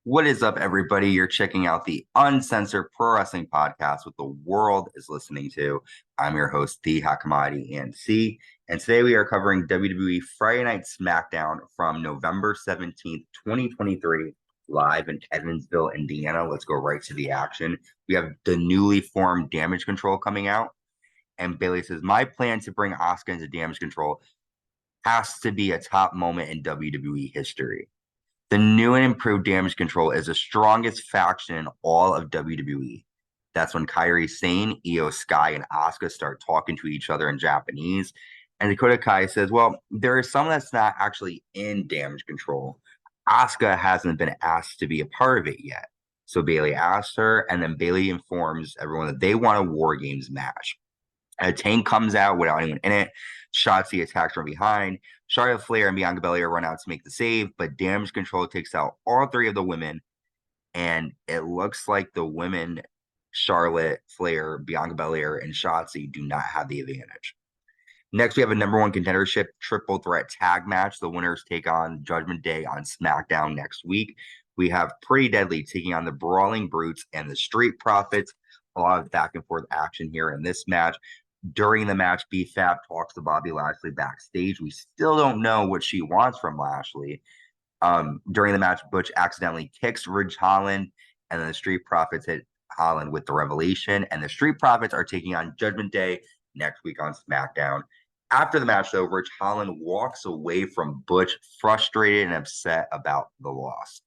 What is up, everybody? You're checking out the Uncensored Pro Wrestling Podcast, what the world is listening to. I'm your host, The Hakamadi and C, and today we are covering WWE Friday Night SmackDown from November 17th, 2023, live in Evansville, Indiana. Let's go right to the action. We have the newly formed Damage Control coming out, and Bailey says, my plan to bring Asuka into Damage Control has to be a top moment in WWE history. The new and improved Damage Control is the strongest faction in all of WWE. That's when Kairi Sane, Io Sky, and Asuka start talking to each other in Japanese. And Dakota Kai says, well, there is some that's not actually in Damage Control. Asuka hasn't been asked to be a part of it yet. So Bailey asks her, and then Bailey informs everyone that they want a WarGames match. A tank comes out without anyone in it. Shotzi attacks from behind. Charlotte Flair and Bianca Belair run out to make the save, but Damage Control takes out all three of the women. And it looks like the women, Charlotte, Flair, Bianca Belair, and Shotzi, do not have the advantage. Next, we have a number one contendership triple threat tag match. The winners take on Judgment Day on SmackDown next week. We have Pretty Deadly taking on the Brawling Brutes and the Street Profits. A lot of back and forth action here in this match. During the match, BFAB talks to Bobby Lashley backstage. We still don't know what she wants from Lashley. During the match, Butch accidentally kicks Ridge Holland, and then the Street Profits hit Holland with the Revelation. And the Street Profits are taking on Judgment Day next week on SmackDown. After the match, though, Ridge Holland walks away from Butch, frustrated and upset about the loss.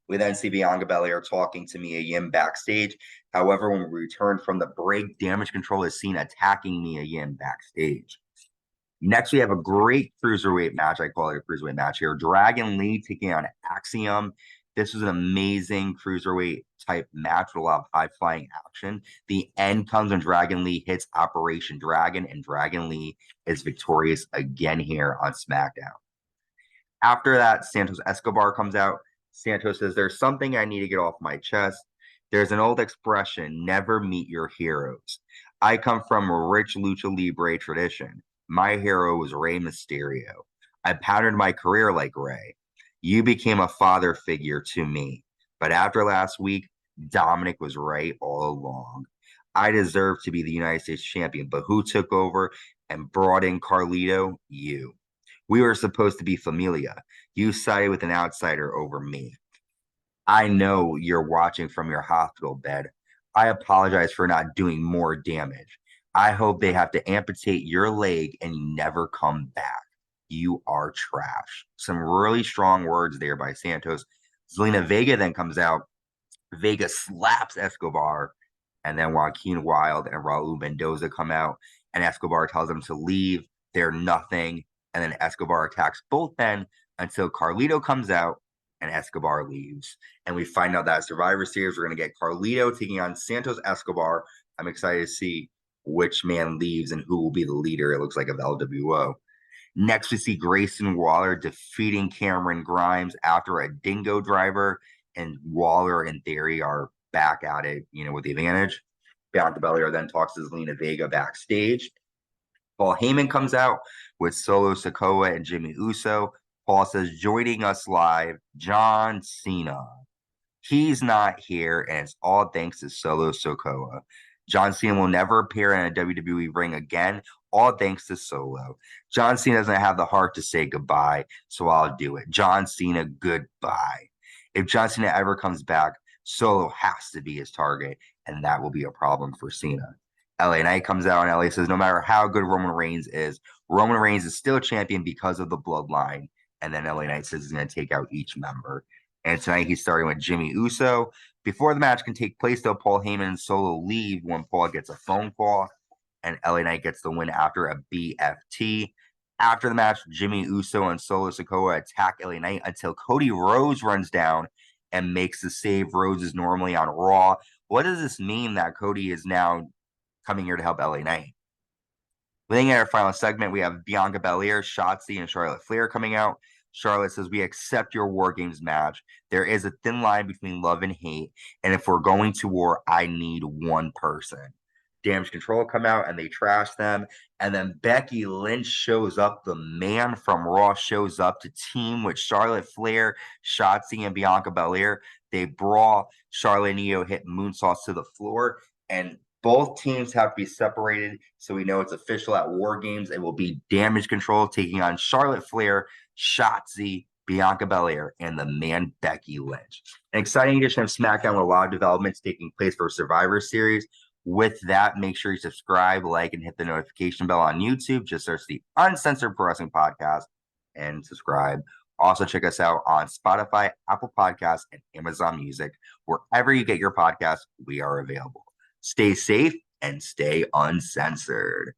We then see Bianca Belair talking to Mia Yim backstage. However, when we return from the break, Damage Control is seen attacking Mia Yim backstage. Next, we have a great cruiserweight match. I call it a cruiserweight match here. Dragon Lee taking on Axiom. This was an amazing cruiserweight type match with a lot of high-flying action. The end comes when Dragon Lee hits Operation Dragon, and Dragon Lee is victorious again here on SmackDown. After that, Santos Escobar comes out. Santos says, there's something I need to get off my chest. There's an old expression, never meet your heroes. I come from a rich lucha libre tradition. My hero was Rey Mysterio. I patterned my career like Rey. You became a father figure to me. But after last week, Dominic was right all along. I deserve to be the United States champion, but who took over and brought in Carlito? You. We were supposed to be familia. You sided with an outsider over me. I know you're watching from your hospital bed. I apologize for not doing more damage. I hope they have to amputate your leg and you never come back. You are trash. Some really strong words there by Santos. Zelina Vega then comes out. Vega slaps Escobar, and then Joaquin Wilde and Raul Mendoza come out, and Escobar tells them to leave. They're nothing. And then Escobar attacks both men until Carlito comes out and Escobar leaves. And we find out that Survivor Series, we're going to get Carlito taking on Santos Escobar. I'm excited to see which man leaves and who will be the leader, it looks like, of LWO. Next, we see Grayson Waller defeating Cameron Grimes after a dingo driver, and Waller and Theory are back at it, with the advantage. Bianca Belair then talks to Zelina Vega backstage. Paul Heyman comes out with Solo Sikoa and Jimmy Uso. Paul says, joining us live, John Cena. He's not here, and it's all thanks to Solo Sikoa. John Cena will never appear in a WWE ring again, all thanks to Solo. John Cena doesn't have the heart to say goodbye, so I'll do it. John Cena, goodbye. If John Cena ever comes back, Solo has to be his target, and that will be a problem for Cena. LA Knight comes out, and LA says, no matter how good Roman Reigns is still champion because of the bloodline. And then LA Knight says he's going to take out each member. And tonight he's starting with Jimmy Uso. Before the match can take place, though, Paul Heyman and Solo leave when Paul gets a phone call, and LA Knight gets the win after a BFT. After the match, Jimmy Uso and Solo Sikoa attack LA Knight until Cody Rhodes runs down and makes the save. Rhodes is normally on Raw. What does this mean that Cody is now coming here to help LA Knight? Then in our final segment, we have Bianca Belair, Shotzi, and Charlotte Flair coming out. Charlotte says, we accept your WarGames match. There is a thin line between love and hate. And if we're going to war, I need one person. Damage Control come out and they trash them. And then Becky Lynch shows up. The man from Raw shows up to team with Charlotte Flair, Shotzi, and Bianca Belair. They brawl. Charlotte and Io hit moonsaults to the floor. And both teams have to be separated. So we know it's official at WarGames. It will be Damage Control taking on Charlotte Flair, Shotzi, Bianca Belair, and the man Becky Lynch. An exciting edition of SmackDown with a lot of developments taking place for Survivor Series. With that, make sure you subscribe, like, and hit the notification bell on YouTube. Just search the Uncensored Pro Wrestling Podcast and subscribe. Also, check us out on Spotify, Apple Podcasts, and Amazon Music. Wherever you get your podcasts, we are available. Stay safe and stay uncensored.